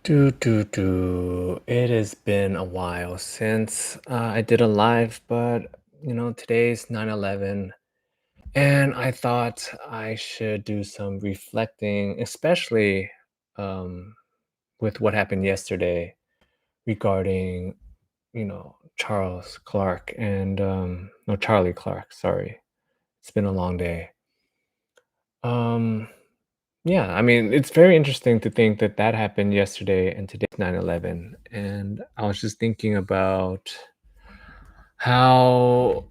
It has been a while since I did a live, but today's 9/11, and I thought I should do some reflecting, especially um, with what happened yesterday regarding, Charles Clark and no, Charlie Clark, sorry. It's been a long day. Um, yeah, I mean, it's very interesting to think that that happened yesterday and today's 9/11. And I was just thinking about how,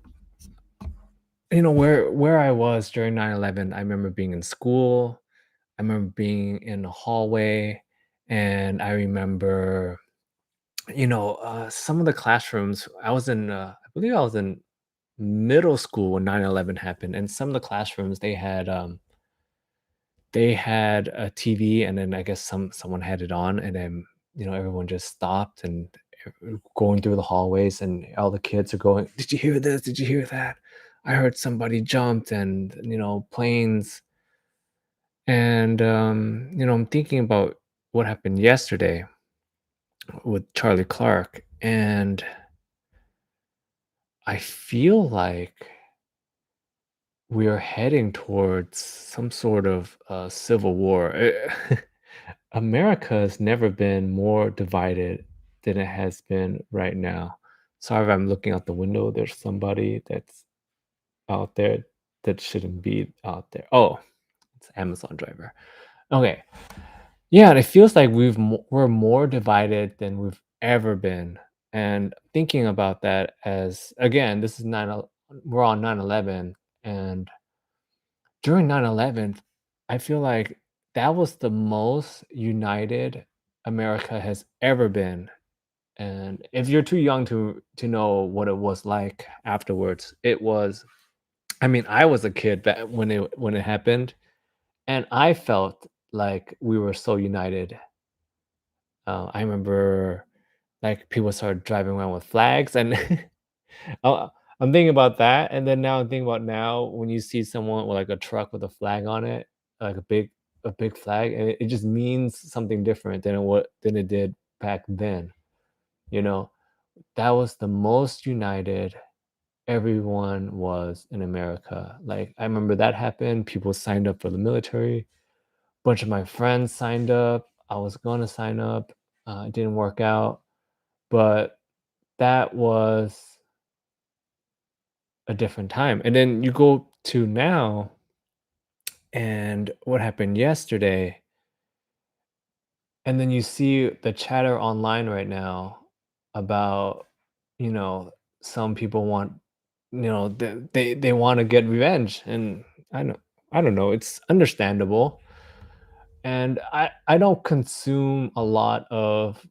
where I was during 9/11. I remember being in school. I remember being in a hallway, and I remember, some of the classrooms. I believe I was in middle school when 9/11 happened, and some of the classrooms they had a TV, and then I guess someone had it on, and then, everyone just stopped and going through the hallways, and all the kids are going, "Did you hear this? Did you hear that? I heard somebody jumped and, planes." And I'm thinking about what happened yesterday with Charlie Clark, and I feel like we are heading towards some sort of civil war. America has never been more divided than it has been right now. Sorry if I'm looking out the window. There's somebody that's out there that shouldn't be out there. Oh, it's Amazon driver. Okay. Yeah, and it feels like we're more divided than we've ever been. And thinking about that as again, this is we're on 9/11, and during 9/11, I feel like that was the most united America has ever been. And if you're too young to know what it was like afterwards, it was I mean, I was a kid back when it happened, and I felt like we were so united. I remember, like, people started driving around with flags, and I I'm thinking about that, and then now I'm thinking about now when you see someone with, like, a truck with a flag on it, like a big flag, and it just means something different than it did back then, you know? That was the most united everyone was in America. Like, I remember that happened, people signed up for the military, bunch of my friends signed up, I was gonna sign up, it didn't work out, but that was a different time, and then you go to now, and what happened yesterday, and then you see the chatter online right now about, you know, some people want, they wanna get revenge, and I don't I don't know, it's understandable. And I don't consume a lot of,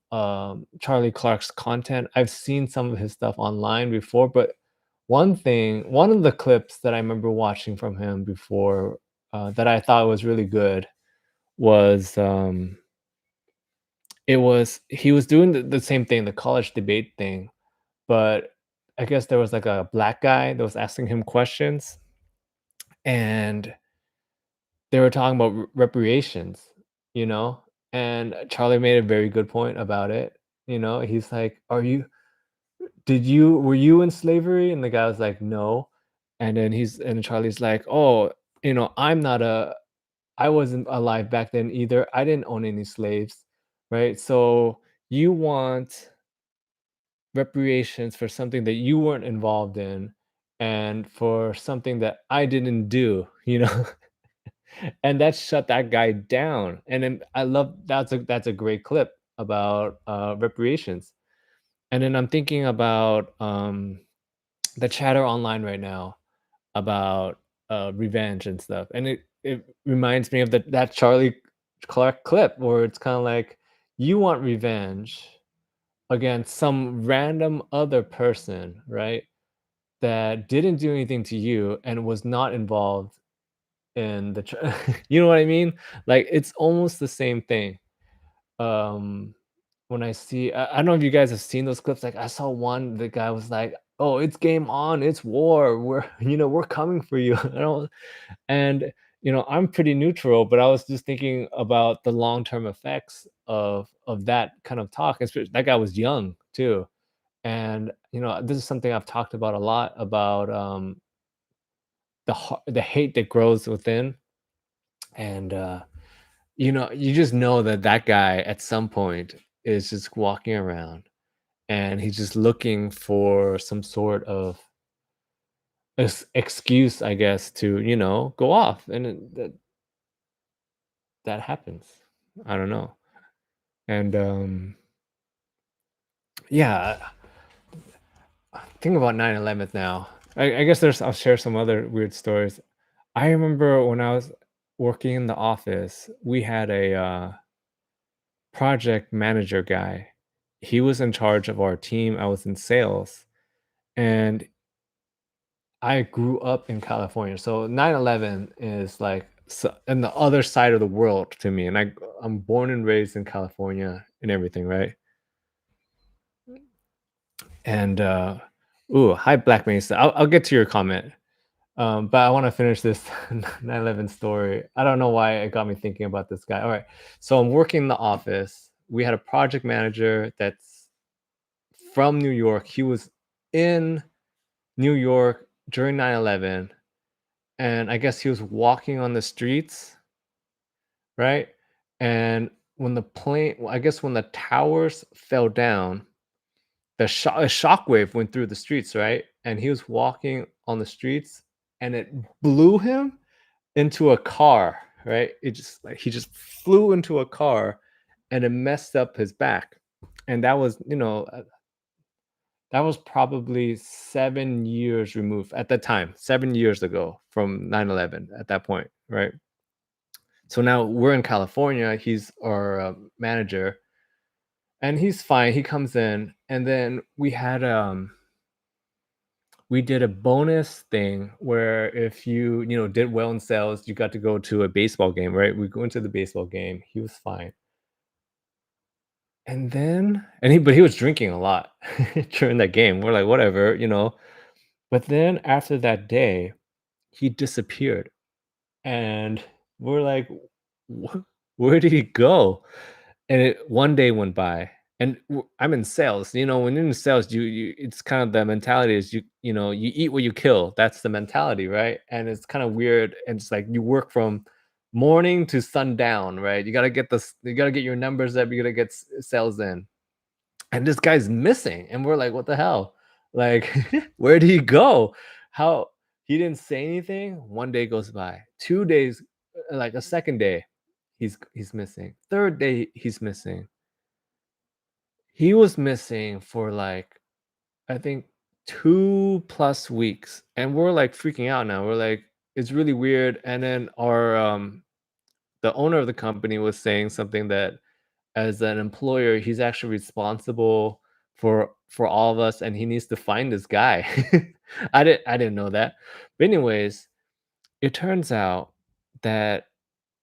Charlie Clark's content. I've seen some of his stuff online before, but one of the clips that I remember watching from him before, that I thought was really good was, he was doing the same thing, the college debate thing, but I guess there was, like, a black guy that was asking him questions, and they were talking about reparations, you know, and Charlie made a very good point about it, he's like, were you in slavery?" And the guy was like, "No." And Charlie's like, "Oh, I'm not a I wasn't alive back then either. I didn't own any slaves, right? So you want reparations for something that you weren't involved in and for something that I didn't do, you know?" And that shut that guy down. And then I love that's a great clip about reparations. And then I'm thinking about the chatter online right now about revenge and stuff. And it reminds me of that Charlie Clark clip where it's kind of like you want revenge against some random other person, right? That didn't do anything to you and was not involved in you know what I mean? Like, it's almost the same thing. Um, when I don't know if you guys have seen those clips, like, I saw one, the guy was like, "Oh, it's game on, it's war, we're we're coming for you." And I'm pretty neutral, but I was just thinking about the long-term effects of that kind of talk. Especially that guy was young too. And this is something I've talked about a lot about the hate that grows within. And you just know that that guy at some point is just walking around and he's just looking for some sort of excuse, I guess, to go off, and that happens. I don't know. And yeah, think about 9/11 now. I guess I'll share some other weird stories. I remember when I was working in the office, we had a project manager guy. He was in charge of our team. I was in sales, and I grew up in California. So 9/11 is like in the other side of the world to me. And I'm born and raised in California and everything, right? And ooh, hi Black Mesa. I'll get to your comment. But I want to finish this 9/11 story. I don't know why it got me thinking about this guy. All right. So I'm working in the office. We had a project manager that's from New York. He was in New York during 9/11, and I guess he was walking on the streets, right? And when the plane, well, I guess when the towers fell down, a shockwave went through the streets, right? And he was walking on the streets, and it blew him into a car, right? It just like he just flew into a car, and it messed up his back. And that was probably 7 years removed at the time, 7 years ago from 9/11 at that point, right? So now we're in California. He's our manager, and he's fine. He comes in, and then we did a bonus thing where if you did well in sales, you got to go to a baseball game, right? We go into the baseball game. He was fine, and then but he was drinking a lot during that game. We're like, whatever. But then after that day, he disappeared, and we're like, Where did he go?" And one day went by, and I'm in sales. When you're in sales, it's kind of the mentality is you eat what you kill. That's the mentality, right? And it's kind of weird, and it's like you work from morning to sundown, right? You gotta get your numbers up. You gotta get sales in, and this guy's missing, and we're like, what the hell? Like, where did he go? How he didn't say anything. One day goes by, 2 days, like a second day, he's missing. Third day, he's missing. He was missing for like, I think, 2 plus weeks, and we're like freaking out now. We're like, it's really weird. And then our the owner of the company was saying something that as an employer, he's actually responsible for all of us, and he needs to find this guy. I didn't know that. But anyways, it turns out that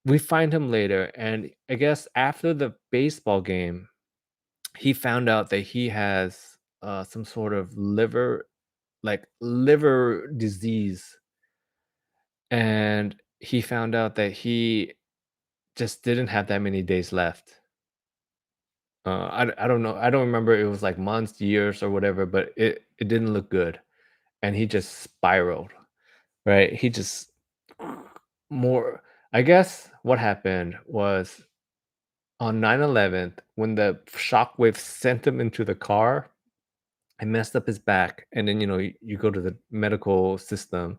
we find him later, and I guess after the baseball game, he found out that he has some sort of liver disease, and he found out that he just didn't have that many days left. I don't know. I don't remember, it was like months, years, or whatever, but it didn't look good, and he just spiraled, right? He just more. I guess what happened was on 9/11, when the shockwave sent him into the car, it messed up his back, and then you go to the medical system,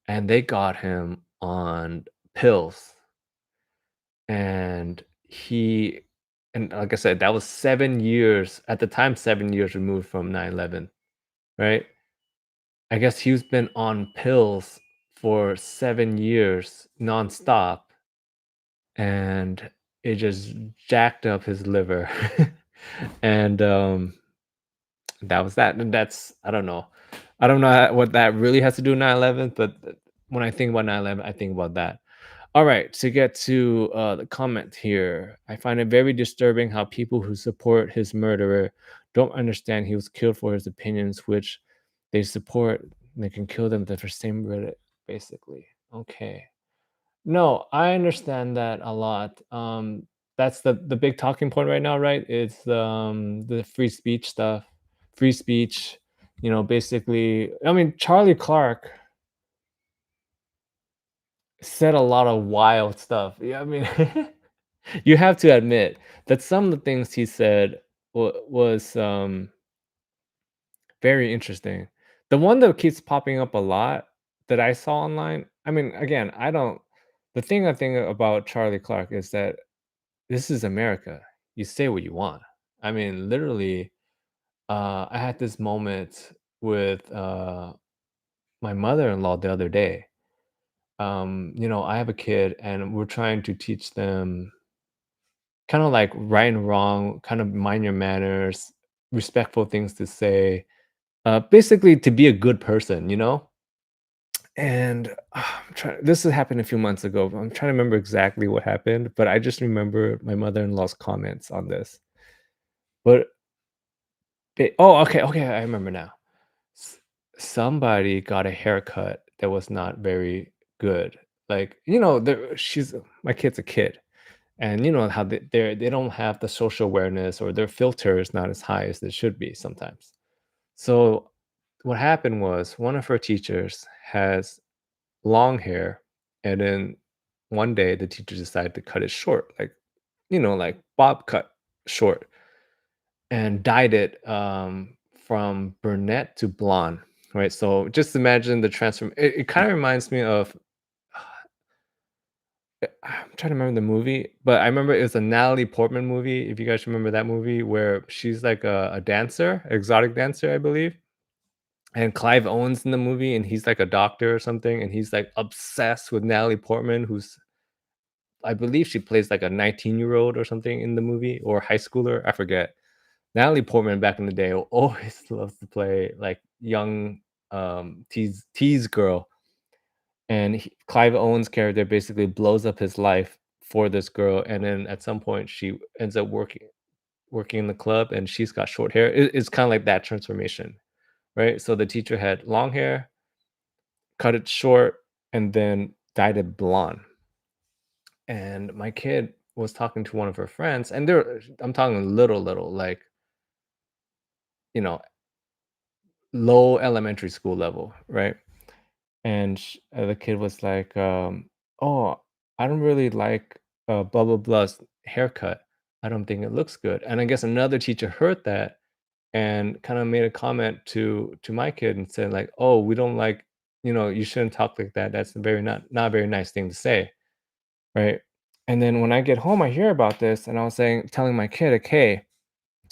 and they got him on pills, and he and like I said, that was 7 years at the time, 7 years removed from 9/11, right? I guess he's been on pills for 7 years nonstop, and it just jacked up his liver. And that was that. And that's I don't know. I don't know what that really has to do with 9/11, but when I think about 9/11, I think about that. All right, to get to the comment here, I find it very disturbing how people who support his murderer don't understand he was killed for his opinions, which they support. They can kill them for the same Reddit, basically. Okay. No, I understand that a lot. That's the big talking point right now, right? It's the free speech stuff. Free speech, basically, I mean, Charlie Clark said a lot of wild stuff. Yeah, I mean, you have to admit that some of the things he said was very interesting. The one that keeps popping up a lot that I saw online, I mean, again, I don't the thing I think about Charlie Clark is that this is America. You say what you want. I mean, literally, I had this moment with my mother-in-law the other day. I have a kid and we're trying to teach them kind of like right and wrong, kind of mind your manners, respectful things to say, basically to be a good person. And this has happened a few months ago. I'm trying to remember exactly what happened, but I just remember my mother-in-law's comments on this. But oh, okay, okay, I remember now. S- Somebody got a haircut that was not very good. Like, she's my kid's a kid, and you know how they don't have the social awareness or their filter is not as high as it should be sometimes. So what happened was one of her teachers has long hair, and then one day the teacher decided to cut it short, like bob cut short, and dyed it from brunette to blonde, right? So just imagine the transform. It kind of reminds me of. I'm trying to remember the movie, but I remember it was a Natalie Portman movie. If you guys remember that movie, where she's like a dancer, exotic dancer, I believe. And Clive Owens in the movie, and he's like a doctor or something, and he's like obsessed with Natalie Portman, who's I believe she plays like a 19-year-old or something in the movie, or high schooler. I forget. Natalie Portman back in the day always loves to play like young tease girl, and Clive Owen's character basically blows up his life for this girl, and then at some point she ends up working in the club, and she's got short hair. It's kind of like that transformation, right? So the teacher had long hair, cut it short, and then dyed it blonde. And my kid was talking to one of her friends, and I'm talking little, like, you know, low elementary school level, right? And the kid was like, "Oh, I don't really like blah blah blah's haircut. I don't think it looks good." And I guess another teacher heard that and kind of made a comment to my kid and said like, "Oh, we don't like, you shouldn't talk like that. That's a very not a very nice thing to say." Right. And then when I get home, I hear about this, and I was telling my kid, like, "Hey,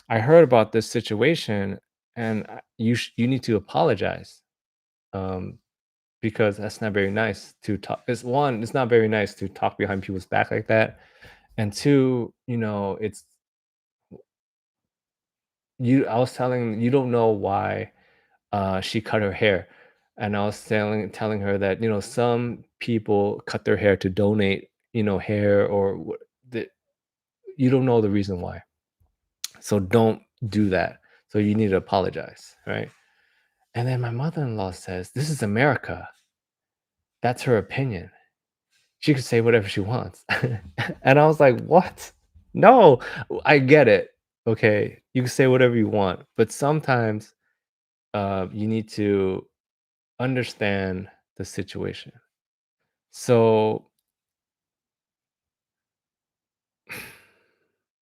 I heard about this situation, and you need to apologize, um, because that's not very nice to talk. It's one, it's not very nice to talk behind people's back like that, and two, it's you. I was telling you don't know why she cut her hair, and I was telling her that some people cut their hair to donate, hair or that you don't know the reason why. So don't do that. So you need to apologize, right? And then my mother-in-law says, "This is America. That's her opinion. She could say whatever she wants." And I was like, "What? No, I get it. Okay, you can say whatever you want, but sometimes you need to understand the situation." So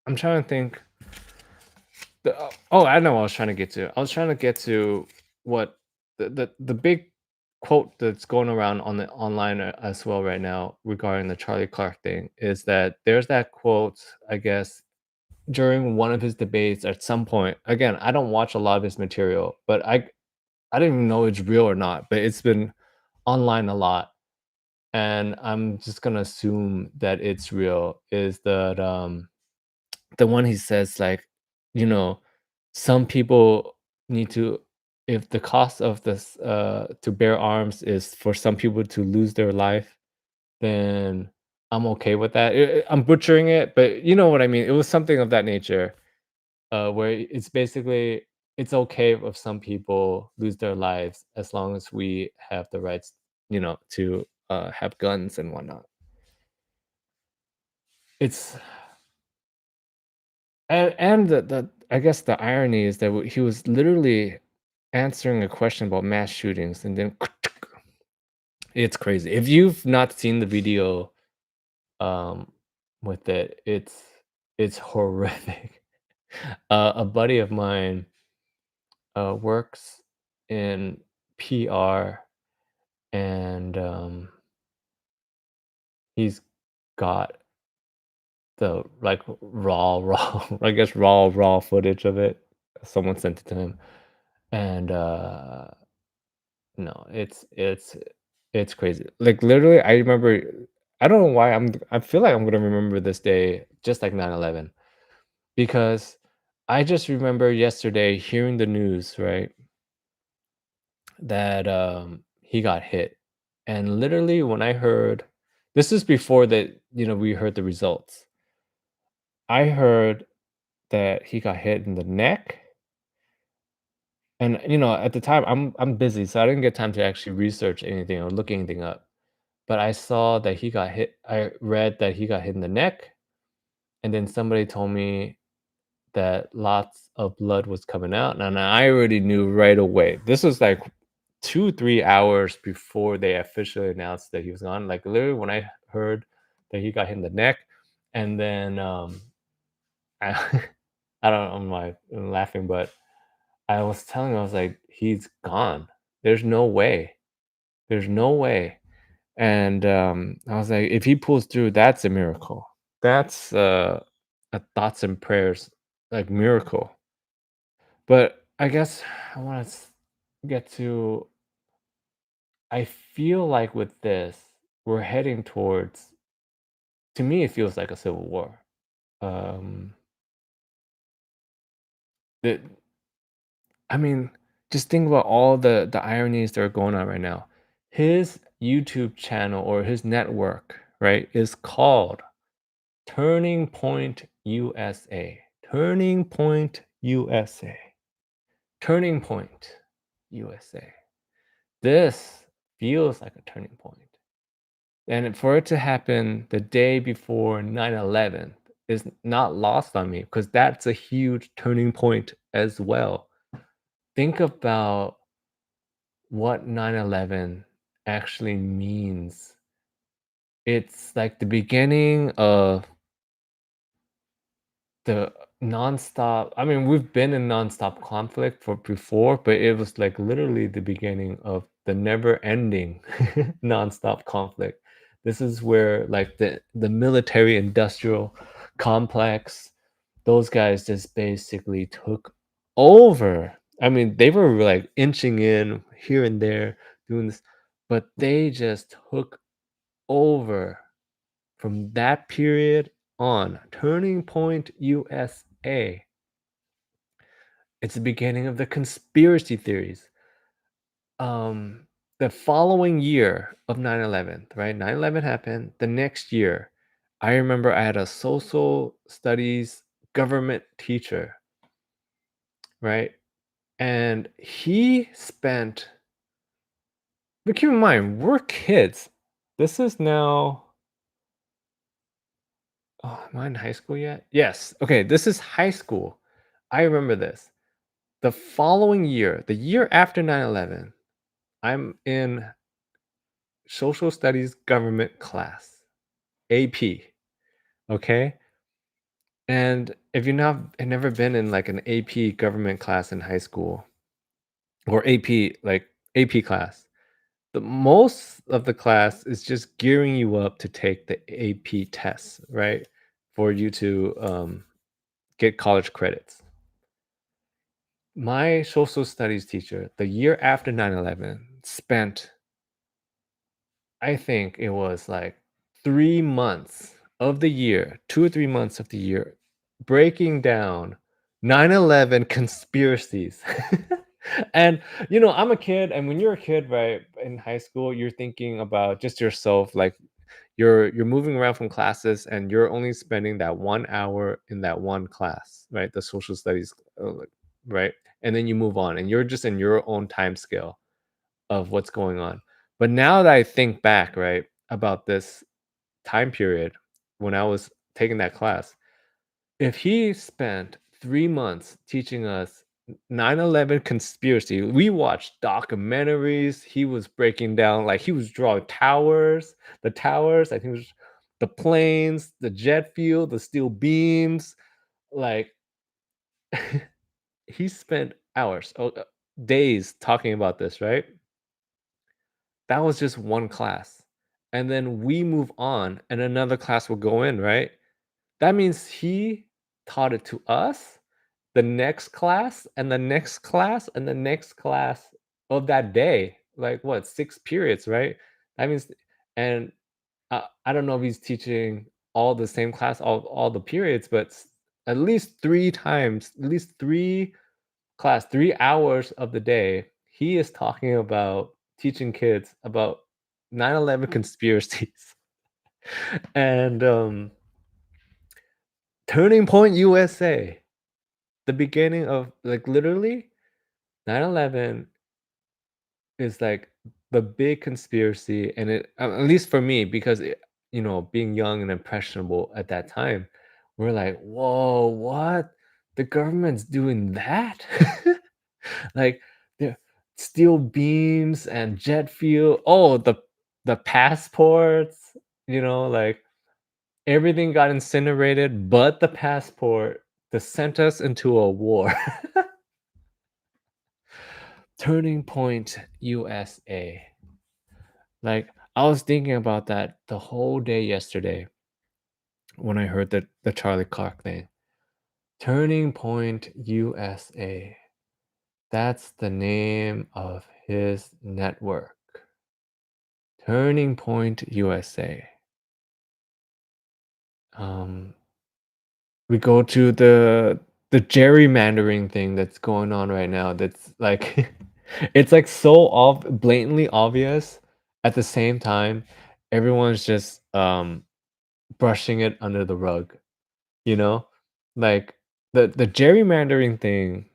I'm trying to think. Oh, I know what I was trying to get to. I was trying to get to what the big quote that's going around on the online as well right now regarding the Charlie Clark thing is that there's that quote, I guess, during one of his debates at some point. Again, I don't watch a lot of his material, but I didn't even know it's real or not, but it's been online a lot. And I'm just gonna assume that it's real, is that the one he says like, you know, some people need to if the cost of this to bear arms is for some people to lose their life, then I'm okay with that. I'm butchering it, but you know what I mean. It was something of that nature, where it's basically it's okay if some people lose their lives as long as we have the rights, to have guns and whatnot. it's and the I guess the irony is that he was literally answering a question about mass shootings, and then it's crazy. If you've not seen the video, um, with it, it's horrific. A buddy of mine, works in PR, and, he's got the, like, I guess, raw footage of it. Someone sent it to him, and, no, it's crazy. Like, literally, I remember I don't know why I feel like I'm gonna remember this day just like 9/11, because I just remember yesterday hearing the news, right, that, he got hit, and literally when I heard this is before that, we heard the results. I heard that he got hit in the neck, and, at the time, I'm busy, so I didn't get time to actually research anything or look anything up. But I saw that he got hit I read that he got hit in the neck, and then somebody told me that lots of blood was coming out, and I already knew right away. This was, like, 2, 3 hours before they officially announced that he was gone. Like, literally, when I heard that he got hit in the neck, and then, I I don't know why I'm laughing, but I was telling him, I was like, "He's gone. There's no way. There's no way." And, I was like, "If he pulls through, that's a miracle. That's, a thoughts and prayers, like, miracle." But I guess I wanna get to I feel like with this, we're heading towards to me, it feels like a civil war. Um, it I mean, just think about all the ironies that are going on right now. His YouTube channel or his network, right, is called Turning Point USA. Turning Point USA. Turning Point USA. This feels like a turning point. And for it to happen the day before 9/11 is not lost on me because that's a huge turning point as well. Think about what 9/11 actually means. It's like the beginning of the nonstop I mean, we've been in nonstop conflict for before, but it was like literally the beginning of the never-ending nonstop conflict. This is where like the military industrial complex, those guys just basically took over. I mean, they were like inching in here and there doing this, but they just took over from that period on. Turning Point USA. It's the beginning of the conspiracy theories. Um, the following year of 9/11, right? 9/11 happened. The next year, I remember I had a social studies government teacher, right? And he spent, but keep in mind, we're kids. This is now, oh, am I in high school yet? Yes. Okay, this is high school. I remember this. The following year, the year after 9/11, I'm in social studies government class, AP, okay? And if you've not have never been in like an AP government class in high school or AP like AP class, the most of the class is just gearing you up to take the AP tests, right? For you to get college credits. My social studies teacher, the year after 9/11, spent I think it was like 3 months of the year, 2 or 3 months of the year, breaking down 9/11 conspiracies. And, I'm a kid, and when you're a kid, right, in high school, you're thinking about just yourself, like, you're moving around from classes, and you're only spending that 1 hour in that one class, right, the social studies, like right? And then you move on, and you're just in your own time scale of what's going on. But now that I think back, right, about this time period when I was taking that class. If he spent 3 months teaching us 9/11 conspiracy, we watched documentaries, he was breaking down like, he was drawing towers, I think it was the planes, the jet fuel, the steel beams, like, he spent hours, days talking about this, right? That was just one class, and then we move on, and another class will go in, right? That means he taught it to us, the next class, and the next class, and the next class of that day. Like, what, 6 periods, right? That means and, I don't know if he's teaching all the same class, all the periods, but at least 3 times, at least 3 hours of the day, he is talking about teaching kids about 9/11 conspiracies. And, Turning Point USA, the beginning of like, literally, 9/11 is, like, the big conspiracy, and at least for me, because being young and impressionable at that time, we're like, "Whoa, what? The government's doing that?" Like, the steel beams and jet fuel. Oh, the passports, like, everything got incinerated but the passport that sent us into a war. Turning Point USA. Like, I was thinking about that the whole day yesterday when I heard the Charlie Kirk thing. Turning Point USA. That's the name of his network. Turning Point USA. Um, we go to the gerrymandering thing that's going on right now. That's like, it's like so blatantly obvious. At the same time, everyone's just brushing it under the rug. You know, like the gerrymandering thing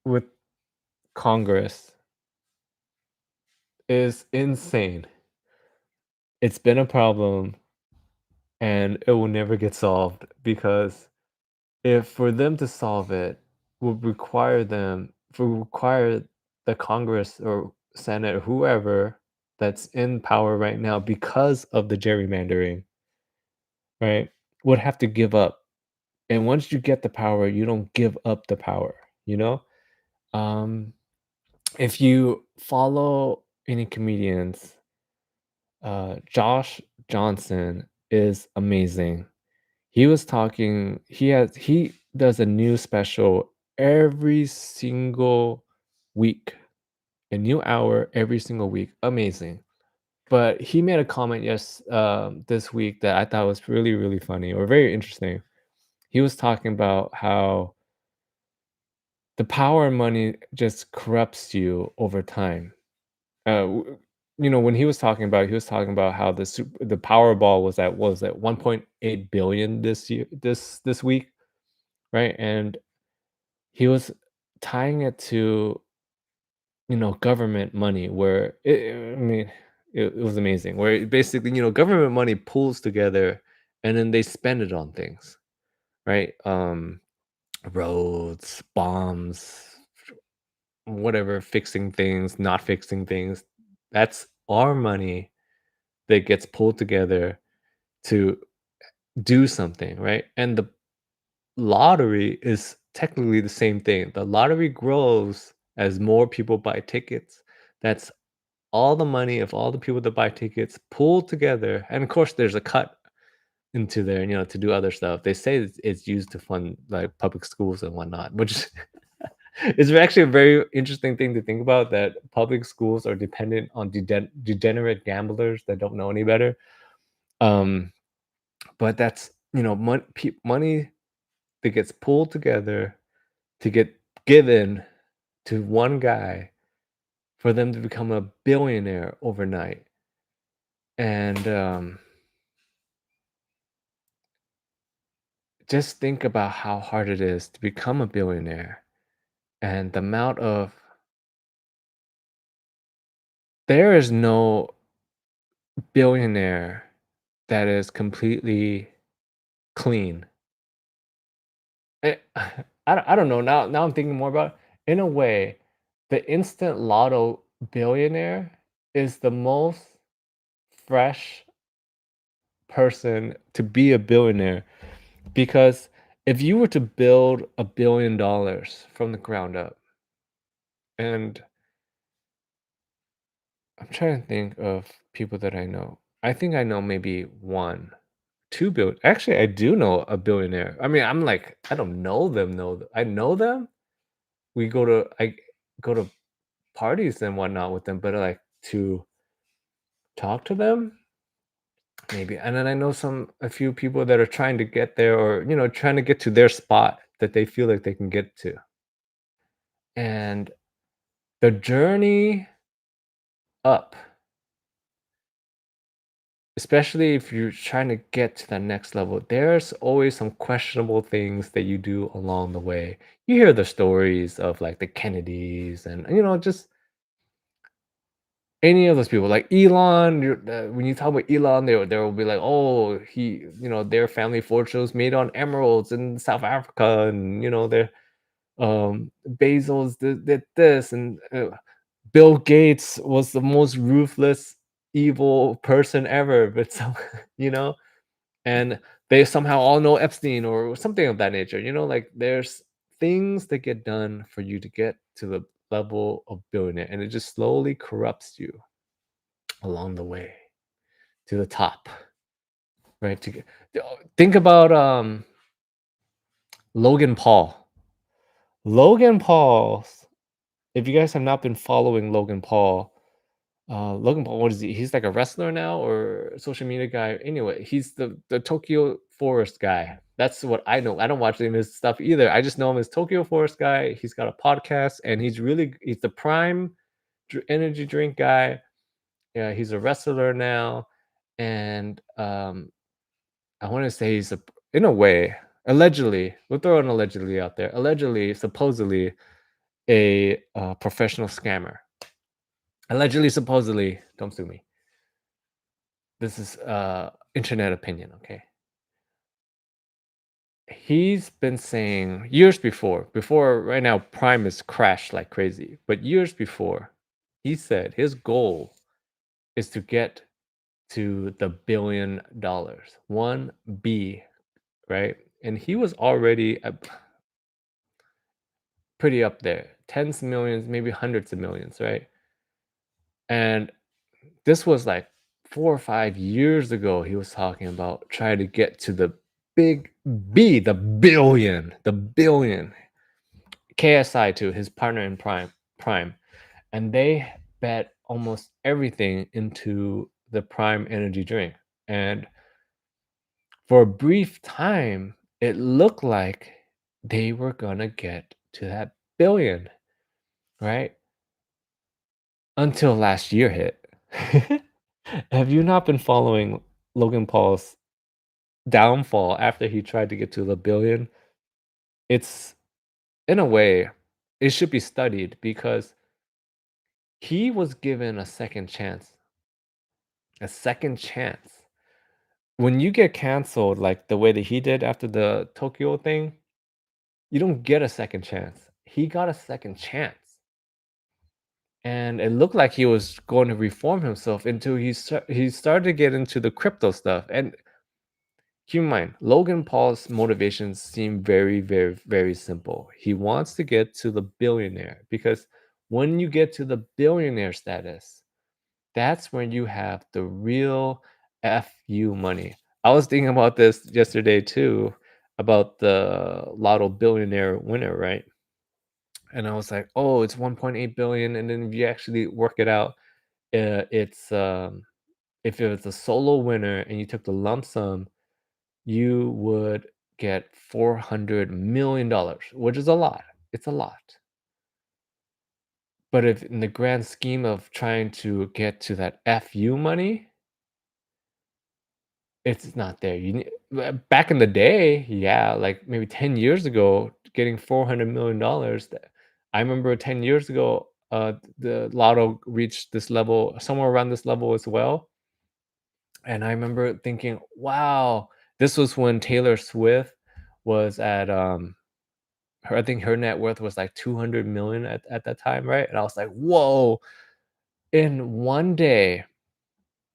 with Congress is insane. It's been a problem and it will never get solved because if for them to solve it would require the Congress or Senate or whoever that's in power right now because of the gerrymandering, right, would have to give up. And once you get the power, you don't give up the power, you know? Um, if you follow any comedians, Josh Johnson is amazing. He does a new special every single week, a new hour every single week. Amazing. But he made a comment this week that I thought was really, really funny or very interesting. He was talking about how the power and money just corrupts you over time. When he was talking about how the Powerball was at 1.8 billion this week, right? And he was tying it to, government money where I mean, it was amazing. Where basically, government money pools together and then they spend it on things, right? Roads, bombs, whatever, fixing things, not fixing things. That's our money that gets pulled together to do something, right? And the lottery is technically the same thing. The lottery grows as more people buy tickets. That's all the money of all the people that buy tickets pulled together. And of course, there's a cut into there, to do other stuff. They say it's used to fund like public schools and whatnot, which is actually a very interesting thing to think about that public schools are dependent on degenerate gamblers that don't know any better. Um, but that's, money that gets pulled together to get given to one guy for them to become a billionaire overnight. And just think about how hard it is to become a billionaire and the amount of there is no billionaire that is completely clean. Eh, I don't know, now I'm thinking more about it. In a way, the instant lotto billionaire is the most fresh person to be a billionaire, because if you were to build $1 billion from the ground up, and I'm trying to think of people that I know. I think I know maybe 1, 2 billion. Actually, I do know a billionaire. I mean, I'm like, I don't know them. I know them. I go to parties and whatnot with them, but like to talk to them, maybe. And then I know a few people that are trying to get there, or trying to get to their spot that they feel like they can get to. And the journey up, especially if you're trying to get to the next level, there's always some questionable things that you do along the way. You hear the stories of like the Kennedys, and just any of those people, like Elon. When you talk about Elon, there will be like, oh, their family fortune was made on emeralds in South Africa, and their Bezos did this, and Bill Gates was the most ruthless, evil person ever. But some, you know, and they somehow all know Epstein or something of that nature. Like there's things that get done for you to get to the level of billionaire, and it just slowly corrupts you along the way to the top, right? Think about Logan Paul. Logan Paul's. If you guys have not been following Logan Paul, what is he? He's like a wrestler now or a social media guy. Anyway, he's the Tokyo Forest guy. That's what I know. I don't watch any of his stuff either. I just know him as Tokyo Forest guy. He's got a podcast, and he's the prime energy drink guy. Yeah, he's a wrestler now, and I want to say he's in a way, allegedly. We'll throw an allegedly out there. Allegedly, supposedly, a professional scammer. Allegedly, supposedly. Don't sue me. This is internet opinion, okay? He's been saying years before right now Prime is crashed like crazy, but years before, he said his goal is to get to the $1 billion. 1 B, right? And he was already pretty up there. Tens of millions, maybe hundreds of millions, right? And this was like 4 or 5 years ago. He was talking about trying to get to the big B, the billion. KSI too, his partner in Prime, and they bet almost everything into the Prime energy drink. And for a brief time, it looked like they were gonna get to that billion, right? Until last year hit. Have you not been following Logan Paul's downfall after he tried to get to the billion? It's in a way, it should be studied because he was given a second chance. A second chance. When you get canceled like the way that he did after the Tokyo thing, you don't get a second chance. He got a second chance. And it looked like he was going to reform himself until he started to get into the crypto stuff. And keep in mind, Logan Paul's motivations seem very, very, very simple. He wants to get to the billionaire because when you get to the billionaire status, that's when you have the real FU money. I was thinking about this yesterday too, about the Lotto billionaire winner, right? And I was like, oh, it's 1.8 billion. And then if you actually work it out, it's if it was a solo winner and you took the lump sum, you would get $400 million, which is a lot. It's a lot. But if in the grand scheme of trying to get to that FU money, it's not there. Back in the day, yeah, like maybe 10 years ago, getting $400 million. I remember 10 years ago, the lotto reached this level, somewhere around this level as well. And I remember thinking, wow, This was when Taylor Swift was at, her I think her net worth was like 200 million at that time, right? And I was like, "Whoa, in one day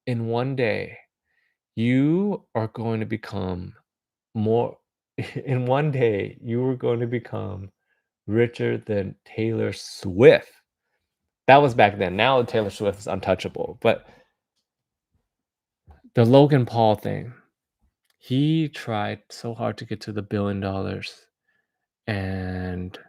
in one day, you are going to become more in one day, you were going to become richer than Taylor Swift." That was back then. Now Taylor Swift is untouchable, but the Logan Paul thing, he tried so hard to get to the $1 billion, and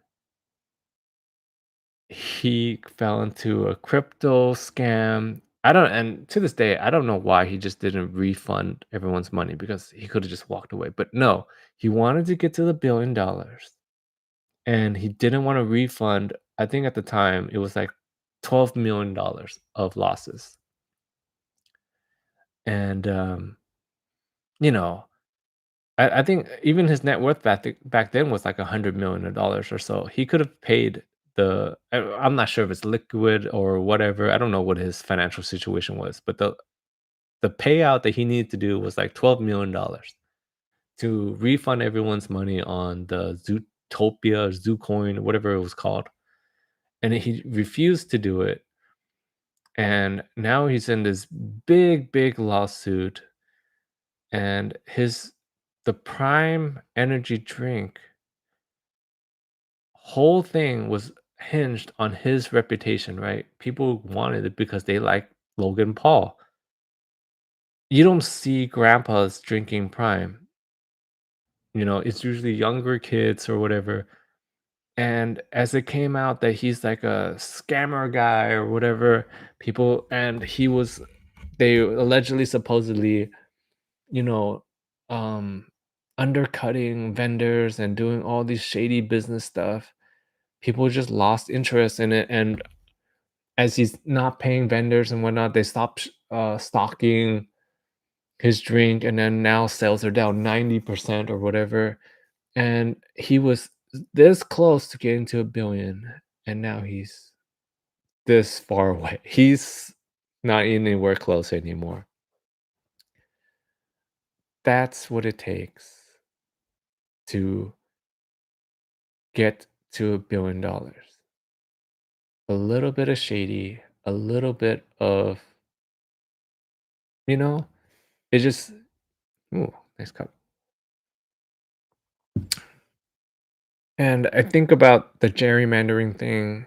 he fell into a crypto scam. I don't and to this day, I don't know why he just didn't refund everyone's money because he could have just walked away. But no, he wanted to get to the $1 billion and he didn't want to refund. I think at the time it was like $12 million of losses. And you know, I think even his net worth back then was like $100 million or so. He could have paid I'm not sure if it's liquid or whatever. I don't know what his financial situation was, but the payout that he needed to do was like $12 million to refund everyone's money on the Zootopia, Zoocoin, whatever it was called. And he refused to do it. And now he's in this big, big lawsuit. And the Prime energy drink whole thing was hinged on his reputation, right? People wanted it because they like Logan Paul. You don't see grandpas drinking Prime. It's usually younger kids or whatever. And as it came out that he's like a scammer guy or whatever, and they allegedly, supposedly, you know, um, undercutting vendors and doing all these shady business stuff. People just lost interest in it, and as he's not paying vendors and whatnot, they stopped stocking his drink, and then now sales are down 90% or whatever. And he was this close to getting to a billion, and now he's this far away. He's not anywhere close anymore. That's what it takes to get to $1 billion. A little bit of shady, a little bit of, you know, it just, ooh, nice cup. And I think about the gerrymandering thing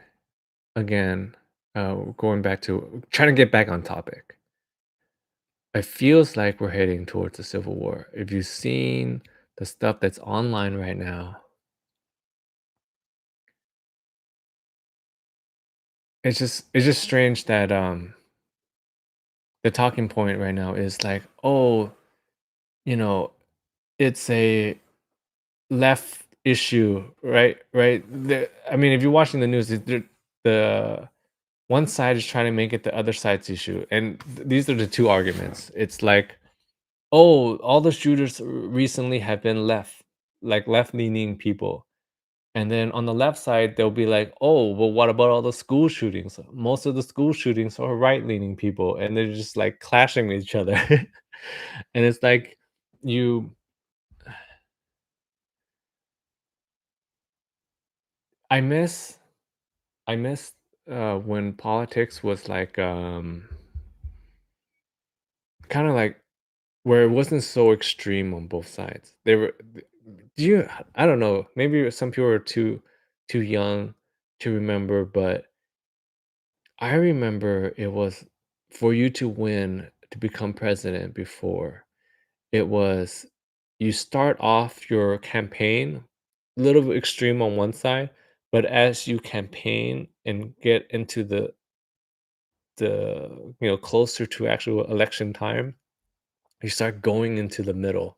again, going back to trying to get back on topic. It feels like we're heading towards a civil war. If you've seen the stuff that's online right now, it's just strange that the talking point right now is like, oh, you know, it's a left issue, right? Right. I mean, if you're watching the news, the one side is trying to make it the other side's issue, and these are the two arguments. It's like, oh, all the shooters recently have been left-leaning people. And then on the left side, they'll be like, oh, well, what about all the school shootings? Most of the school shootings are right-leaning people, and they're just like clashing with each other. And it's like, you, I miss, I miss when politics was like, kind of like where it wasn't so extreme on both sides. They were do you I don't know, maybe some people are too young to remember, but I remember it was for you to win to become president before. It was you start off your campaign a little bit extreme on one side, but as you campaign and get into the closer to actual election time, you start going into the middle,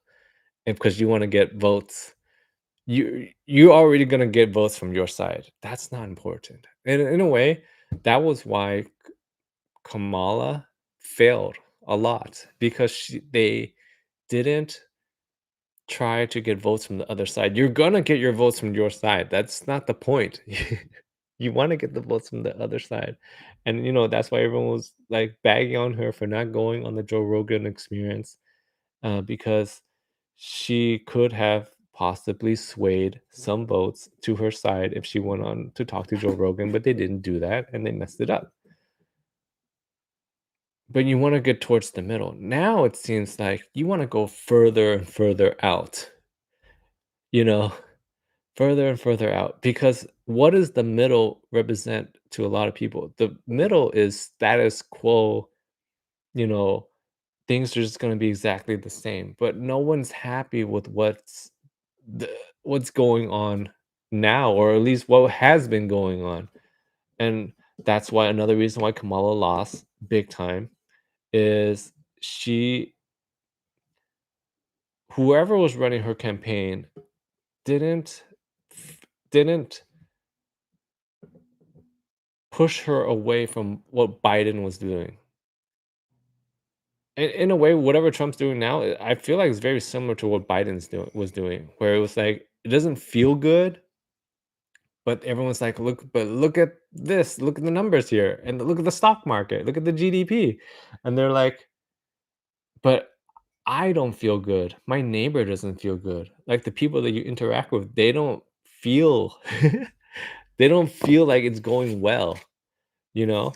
and because you want to get votes, you're already gonna get votes from your side. That's not important. And in a way, that was why Kamala failed a lot because they didn't try to get votes from the other side. You're gonna get your votes from your side. That's not the point. You want to get the votes from the other side. And that's why everyone was like bagging on her for not going on the Joe Rogan experience, because she could have possibly swayed some votes to her side if she went on to talk to Joe Rogan, but they didn't do that and they messed it up. But you want to get towards the middle. Now it seems like you want to go further and further out, you know, further and further out. Because what does the middle represent to a lot of people? The middle is status quo, you know, things are just going to be exactly the same, but no one's happy with the, what's going on now, or at least what has been going on. And that's why another reason why Kamala lost big time is she whoever was running her campaign didn't didn't push her away from what Biden was doing. In a way, whatever Trump's doing now, I feel like it's very similar to what Biden's was doing, where it was like it doesn't feel good, but everyone's like, look at this, look at the numbers here, and look at the stock market, look at the GDP, and they're like, but I don't feel good. My neighbor doesn't feel good. Like the people that you interact with, they don't feel they don't feel like it's going well, you know?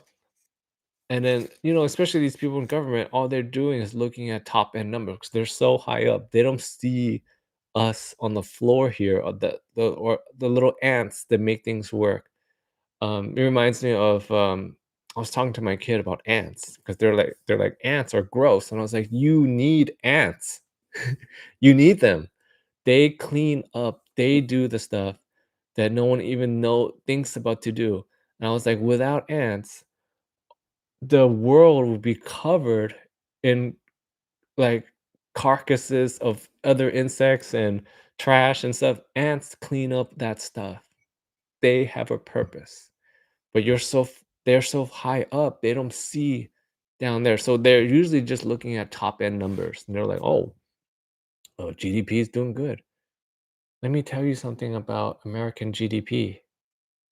And then, especially these people in government, all they're doing is looking at top end numbers because 'cause they're so high up. They don't see us on the floor here, or the little ants that make things work. It reminds me of I was talking to my kid about ants because they're like ants are gross, and I was like, you need ants, you need them. They clean up, they do the stuff that no one even know thinks about to do. And I was like, without ants, the world would be covered in like carcasses of other insects and trash and stuff. Ants clean up that stuff. They have a purpose. But they're so high up, they don't see down there. So they're usually just looking at top end numbers. And they're like, oh, GDP is doing good. Let me tell you something about American GDP.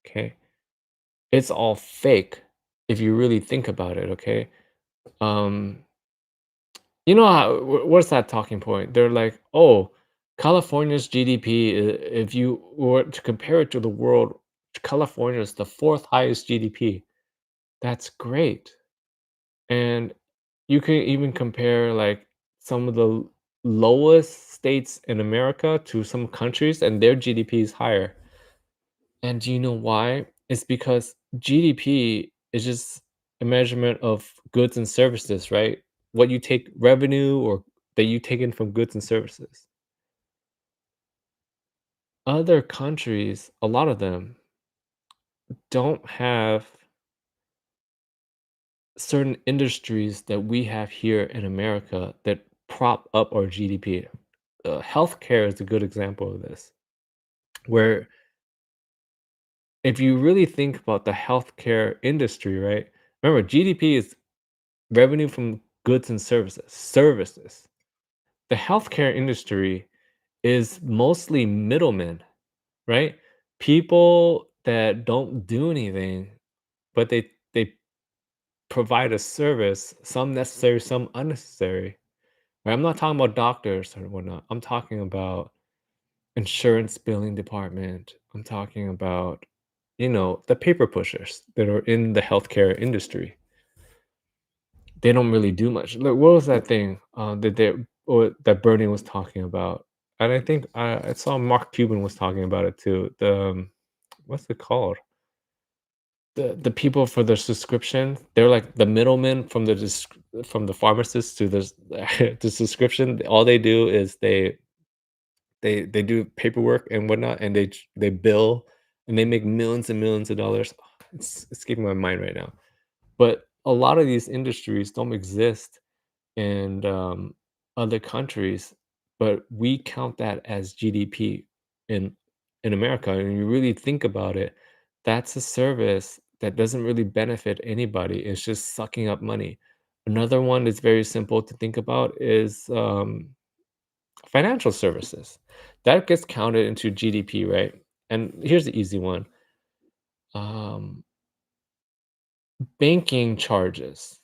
Okay. It's all fake if you really think about it. Okay. Um, what's that talking point? They're like, oh, California's GDP, if you were to compare it to the world, California is the fourth highest GDP. That's great. And you can even compare like some of the lowest states in America to some countries, and their GDP is higher. And do you know why? It's because GDP is just a measurement of goods and services, right? What you take revenue or that you take in from goods and services. Other countries, a lot of them don't have certain industries that we have here in America that prop up our GDP. Healthcare is a good example of this, where if you really think about the healthcare industry, right? Remember, GDP is revenue from goods and services. Services. The healthcare industry is mostly middlemen, right? People that don't do anything, but they provide a service, some necessary, some unnecessary. Right? I'm not talking about doctors or whatnot. I'm talking about insurance billing department. I'm talking about, the paper pushers that are in the healthcare industry. They don't really do much. Look, what was that thing that Bernie was talking about? And I think I saw Mark Cuban was talking about it too. What's it called? The people for the subscription, they're like the middlemen from from the pharmacist to the the subscription. All they do is they do paperwork and whatnot, and they bill and they make millions and millions of dollars. It's escaping my mind right now. But a lot of these industries don't exist in other countries, but we count that as GDP in America. And you really think about it, that's a service that doesn't really benefit anybody. It's just sucking up money. Another one that's very simple to think about is financial services. That gets counted into GDP, right? And here's the easy one: um, banking charges.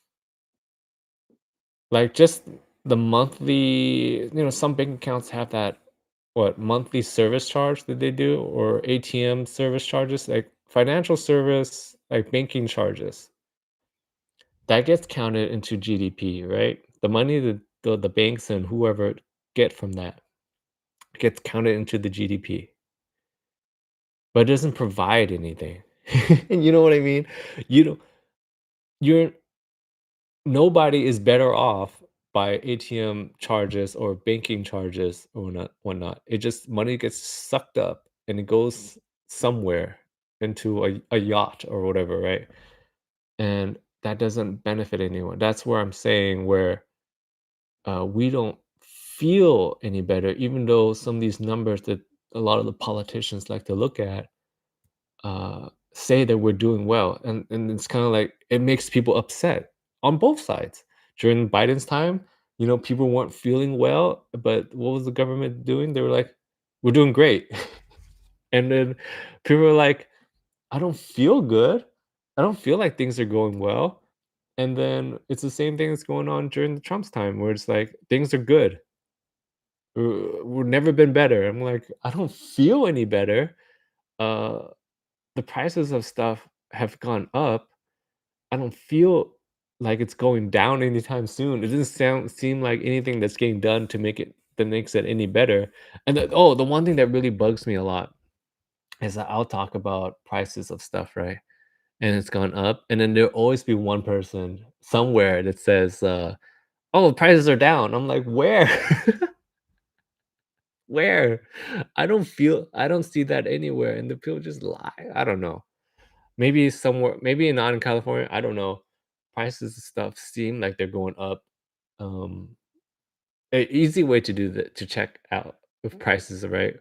Like just the monthly, some bank accounts have that, what, monthly service charge that they do, or ATM service charges, like financial service, like banking charges. That gets counted into GDP, right? The money that the banks and whoever get from that gets counted into the GDP, but it doesn't provide anything. You know what I mean? You don't you're Nobody is better off by ATM charges or banking charges or not whatnot. It just money gets sucked up and it goes somewhere into a yacht or whatever, right? And that doesn't benefit anyone. That's where I'm saying where we don't feel any better, even though some of these numbers that a lot of the politicians like to look at say that we're doing well, and it's kind of like it makes people upset on both sides. During Biden's time, people weren't feeling well, but what was the government doing? They were like, "We're doing great," and then people were like, "I don't feel good. I don't feel like things are going well." And then it's the same thing that's going on during the Trump's time, where it's like things are good. We've never been better. I'm like, I don't feel any better. Uh, the prices of stuff have gone up. I don't feel like it's going down anytime soon. It doesn't seem like anything that's getting done to make it that makes it any better. And the one thing that really bugs me a lot is that I'll talk about prices of stuff, right? And it's gone up, and then there'll always be one person somewhere that says, "Oh, prices are down." I'm like, "Where? Where?" I don't see that anywhere, and the people just lie. I don't know. Maybe somewhere, maybe not in California, I don't know. Prices of stuff seem like they're going up. Um, a easy way to do that to check out if prices are right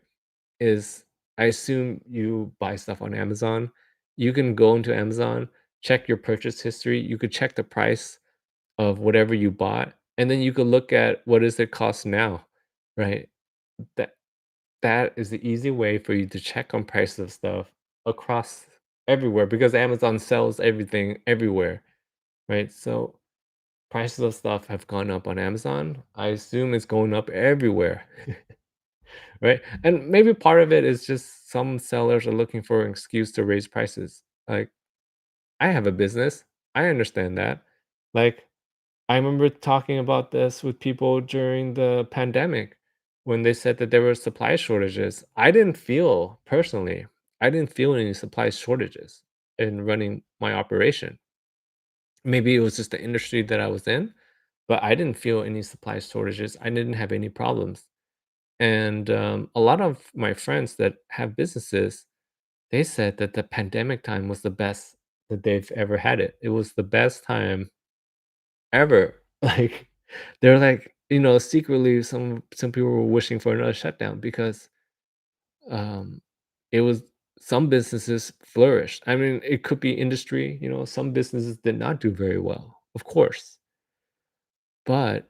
is, I assume you buy stuff on Amazon. You can go into Amazon, check your purchase history. You could check the price of whatever you bought, and then you could look at what does it cost now, right? That that is the easy way for you to check on prices of stuff across everywhere because Amazon sells everything everywhere, right? So prices of stuff have gone up on Amazon. I assume it's going up everywhere, right? And maybe part of it is just some sellers are looking for an excuse to raise prices. Like, I have a business. I understand that. Like, I remember talking about this with people during the pandemic when they said that there were supply shortages. I didn't feel any supply shortages in running my operation. Maybe it was just the industry that I was in, but I didn't feel any supply shortages. I didn't have any problems. And a lot of my friends that have businesses, they said that the pandemic time was the best that they've ever had it. It was the best time ever. Like, they're like, secretly some people were wishing for another shutdown because, um, it was some businesses flourished. I mean, it could be industry, some businesses did not do very well, of course, but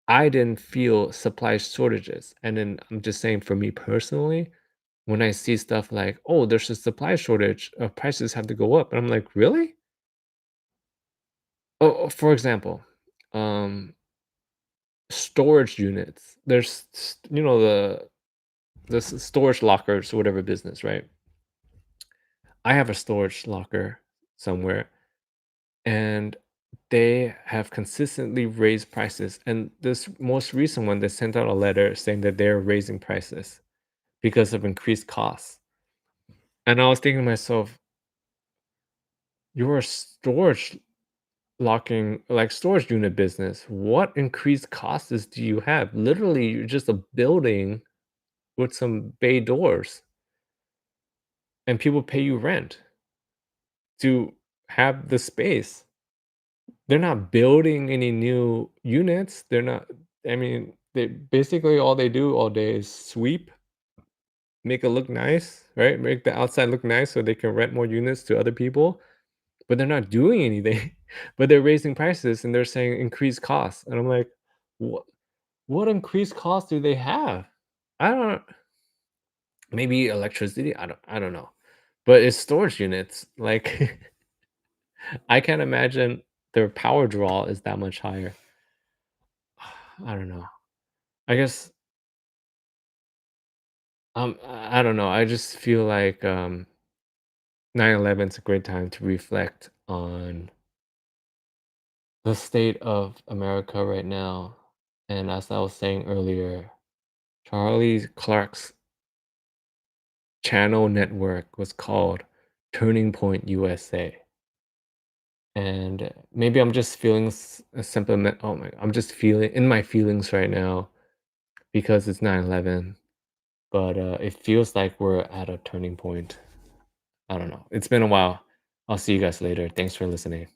I didn't feel supply shortages. And then I'm just saying for me personally, when I see stuff like, "Oh, there's a supply shortage, prices have to go up," and I'm like, "Really?" For example, um storage units. There's storage lockers or whatever business, right? I have a storage locker somewhere, and they have consistently raised prices. And this most recent one, they sent out a letter saying that they're raising prices because of increased costs. And I was thinking to myself, you're a storage unit business. What increased costs do you have? Literally, you're just a building with some bay doors, and people pay you rent to have the space. They're not building any new units. They're not, I mean, they basically all they do all day is sweep, make it look nice, right? Make the outside look nice so they can rent more units to other people, but they're not doing anything. But they're raising prices and they're saying increased costs. And I'm like, what what increased costs do they have? I don't Maybe electricity, I don't know. But it's storage units. Like, I can't imagine their power draw is that much higher. I don't know. I guess, I don't know. I just feel like 9/11 is a great time to reflect on the state of America right now. And as I was saying earlier, Charlie Clark's channel network was called Turning Point USA. And maybe I'm just feeling a sentiment. Oh my, I'm just feeling in my feelings right now because it's 9/11. But it feels like we're at a turning point. I don't know. It's been a while. I'll see you guys later. Thanks for listening.